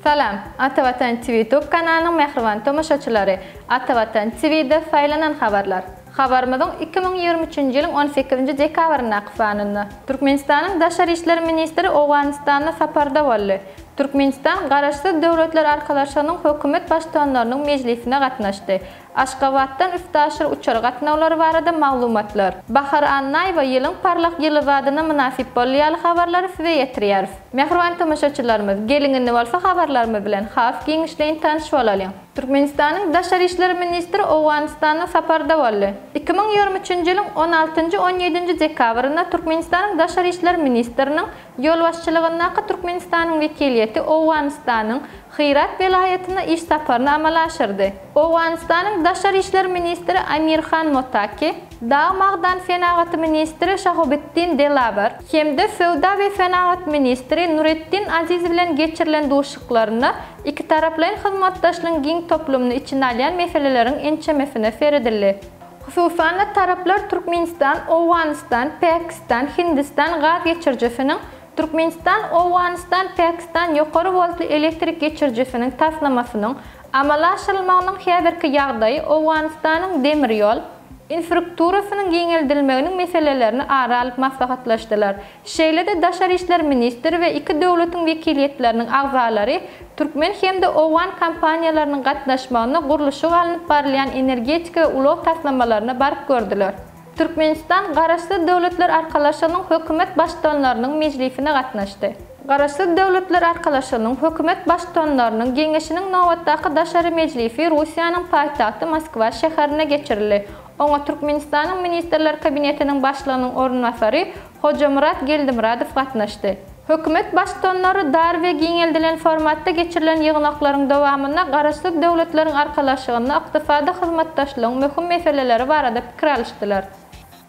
Salam, Atavatan TV YouTube kanalının mehriban tomoshaçilari. Atavatan TV'de faylanan haberler. Habarımızın 2023 yılın 18 dekabrına qifanını. Türkmenistan'ın Daşary işleri ministri Awganistan'a saparda boldy. Türkmenistan garaşsız döwletler arkalaşanyň hökümet başdanlarynyň mejlisine gatnaşdy. Aşgabatdan üftaşyr uçar gatnawlary barada maglumatlar. Bahar Annaýewa ýylyň parlak ýyly wadyna münasip bolýan habarlary size ýetirýär. Mehriban tomoshaçylarymyz, geliňizde bolsa habarlarymyz bilen haf giňişleýin tanyşyp bolalım. Türkmenistanyň Daşary işleri ministri Awganistan'a saparda boldy. 2023 ýylyň 16-17 dekabryna Türkmenistanyň Daşary işleri ministriniň ýol başçylygyna Türkmenistanyň wekiliýeti Awganistanyň Hirat vilayatyna iş saparyny amala aşyrdy. Awganistanyň Daşary işleri ministri Amirhan Motaki, Dağ Magdan Fenagat ministri Şahobiddin Delabar, hemde Sowda we Fenagat ministri Nurettin Aziz bilen geçirilen duşuklaryna iki taraplaryň hyzmatdaşlygyň giň toplumny içine alýan meseleleriň ençemesine feredildi. Hususan taraplar Türkmenistan, Awganistan, Pakistan, Hindistan gaz geçirjisiniň Türkmenistan, Awganistan, Pakistan ýokary voltly elektrik geçirjisiniň taslamasynyň amala aşyrylmagynyň her bir ýagdaýy Awganistanyň demir ýol infrastrukturasynyň giňeldilmeginiň meselelerini ara alyp maslahatlaşdylar. Şeýle-de Daşary işleri ministri we iki döwletiň wekiliýetleriniň agzalary Türkmen hemde Awgan kompaniýalarynyň gatnaşmagyna guruluşy alınıp barylýan energetika we ulag taslamalaryna baryp gördüler. Türkmenistan garaşsız döwletler arkalaşanyň hökümet başdanlarynyň mejlisine gatnaşdy. Garaşsız döwletler arkalaşanyň hökümet başdanlarynyň geňeşiniň nowatdaky Daşary mejlisi Russiýanyň paýtagty Moskwa şäherine geçirildi. Oňa Türkmenistanyň ministrler kabinetiniň başlygynyň ornwasary Hojamurat Geldimuradow gatnaşdy. Hökümet başdanlary dar we giňeldilen formatda geçirilen ýygnaklaryň dowamyna garaşsız döwletleriň arkalaşygyna ykdysady hyzmatdaşlygyň möhüm meseleleri barada pikir alýşdylar.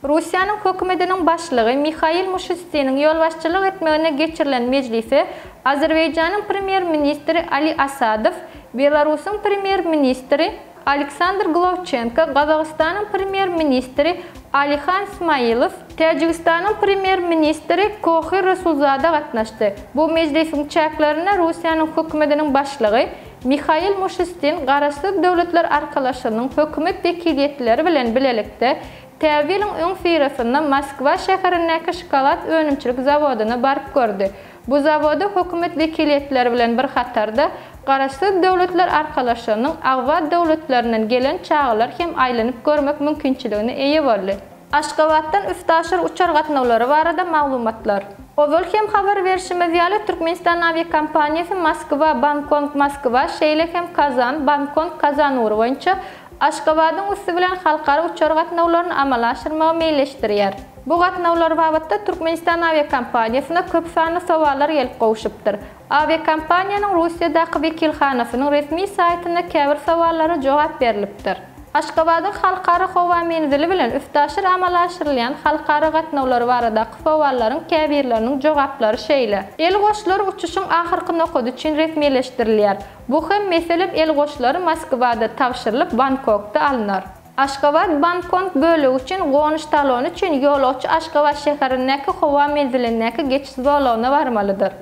Russiýanyň hökümetiniň başlygy Mikhail Mishustinin ýol başçylyk etmegine geçirilen mejlisi Azerbaýjanyň premier ministri Ali Asadow, Belarusyň premier ministri Aleksandr Glovchenko, Qazaqstanyň premier ministri Alihan Ismailov, Täjikistanyň premier ministri Kohir Rasulzada gatnaşdy. Bu mejlisiň çäklaryna Russiýanyň hökümetiniň başlygy Mikhail Mishustin garaşsız döwletler arkalaşanyň hökümet wekiliýetleri bilen bilelikde täwiliň öň firasynda Moskwa şäherindäki şokolad önümçilik zawodyna baryp gördü. Bu zawody hökümet wekiliýetleri bilen bir hatarda garaşsız döwletler arkalaşanyň agwa döwletlerinden gelen çağılar hem aýlanyp görmek mümkinçiligine eýe boldy. Aşgabatdan üftaşyr uçar gatnawlary barada maglumatlar. Owul hem habar berişime ýaly Türkmenistan aviakompaniýasy Moskwa, Bangkok, Moskwa, şeýle hem Kazan, Bangkok, Kazan uğru boýunça Aşgabatyň üstü bilen halkara uçar gatnawlaryny amala aşyrmagy meýleşdirýär. Bu gatnawlar babatda Türkmenistan aviakompaniýasyna köp sanly sowallar gelip gowuşypdyr. Aviakompaniýanyň Russiýadaky wekilhanasynyň resmi saýtyna käbir sowallara jogap berilipdir. Aşgabatyň halkara howa menzili bilen üftaşyr amala aşyrylýan halkara gatnawlary baradaky sowallaryň käbirleriniň jogaplary şeýle. El goşlary uçuşyň ahyrky nokady üçin resmileşdirilýär. Bu hem meselem el goşlary Moskwada tapşyrylyp Bangkokda alynar. Aşgabat Bangkok bölegi üçin gonyş talony üçin ýolagçy Aşgabat şäherindäki howa menzilinäki geçiş bolagyna barmalydyr.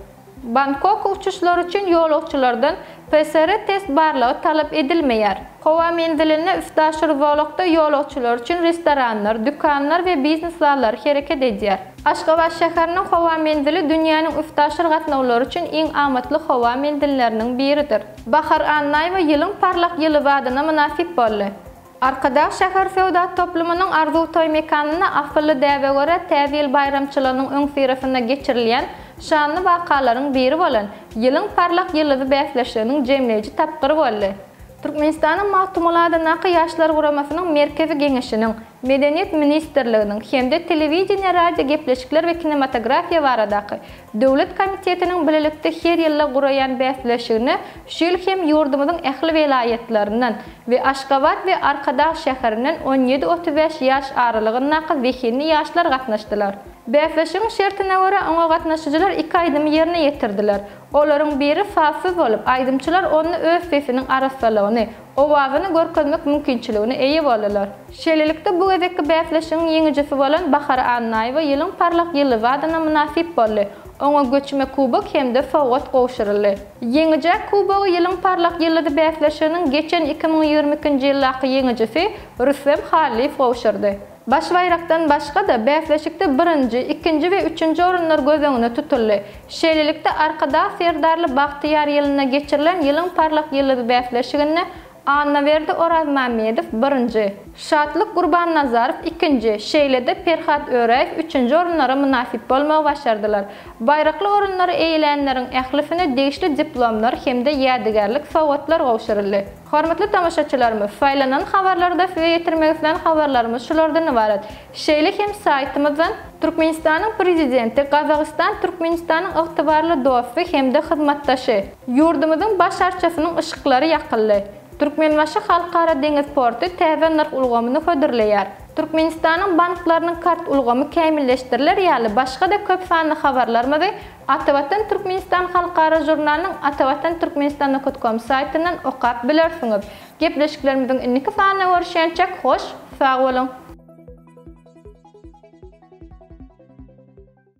Bangkok uçuşlary üçin ýolagçylardan PCR test barlygy talap edilmeýär. Howa menziline üftaşyr bolakda ýolagçylar üçin restoranlar, dükanlar we biznes zallary hereket edýär. Aşgabat şäheriniň howa menzili dünýäniň üftaşyr gatnawlary üçin iň amatly howa menzilleriniň biridir. Bahar Annaýewa ýylyň parlak ýyly wadyna münasip boldy. Arkadaş şäher sowda toplumynyň arzuw toý mekanyna afyly däwe görä täzil bayramçylygynyň öň firasynda geçirilýän şanly wakalaryň biri bolan ýylyň parlak ýyly bäsleşiginiň jemleýici tapgyry boldy. Türkmenistanyň Magtumuladaky ýaşlar guramasynyň merkezi geňeşiniň, Medeniýet ministrliginiň hemde telewiziýa, radio gepleşikler we kinematografiýa baradaky döwlet komitetiniň bilelikde her ýylla guraýan bäsleşigini şu ýyl hem ýurdumyzyň ähli welaýetlerinden we Aşgabat we Arkadaş şäherinden 17-35 ýaş aralygyndaky wehinli ýaşlar gatnaşdylar. Bäsleşigiň şertine görä oňa gatnaşyjylar 2 aýdymy ýerine ýetirdiler. Olaryň biri fasyz bolup, aýdymçylar onu öz sesiniň arassalygyny, owazyny görkezmek mümkinçiligine eýe bolýarlar. Şeýlelikde bu gezekki bäsleşiň ýeňijisi bolan Bahar Annaýewa ýylyň parlak ýyly wadyna münasip boldy. Oňa göçme kubok hemde fawat gowşuruldy. Ýeňije kubogy ýylyň parlak ýylydy bäsleşiginiň geçen 2022-nji ýyllaky ýeňijisi Rüstem Haliýew gowşurdy. Baş bayrakdan başga da bäsleşikde 1-nji, 2-nji we 3-nji orunlar göz öňüne tutuldy. Şeýlelikde arkada Serdarly Bagtyar ýylyna geçirilen ýylyň parlak ýylydy bäsleşigini Anna verdi Oraz Mamedov 1-nji, Şatlyk Gurbannazarov 2-nji, şeýlede Ferhat Öreýew 3-nji orunlara münasip bolmagy başardylar. Bayrakly orunlary eýlenleriň ählifine degişli diplomlar hemde ýadygarlyk sowgatlar gowşuruldy. Hormatly tamaşaçylarymyz, faýlanan habarlarda size ýetirmek isleýän habarlarymyz şulardan ibaret. Şeýle hem saýtymyzdan Türkmenistanyň prezidenti, Gazagystan Türkmenistanyň ygtybarly dosty hemde hyzmatdaşy, ýurdumyzyň baş arçasynyň ışıklary ýakyldy. Türkmenbaşy halkara deňiz porty täze narx ulgamyny hödürleýär. Türkmenistanyň banklarynyň kart ulgamy kämilleşdiriler ýaly başga da köp sanly habarlarmyzy Atawatan Türkmenistan halkara jurnalynyň atawatan-turkmenistan.com saýtyndan okap bilersiňiz. Gepleşiklerimiziň indiki sanyna görüşýänçek hoş, sag bolun.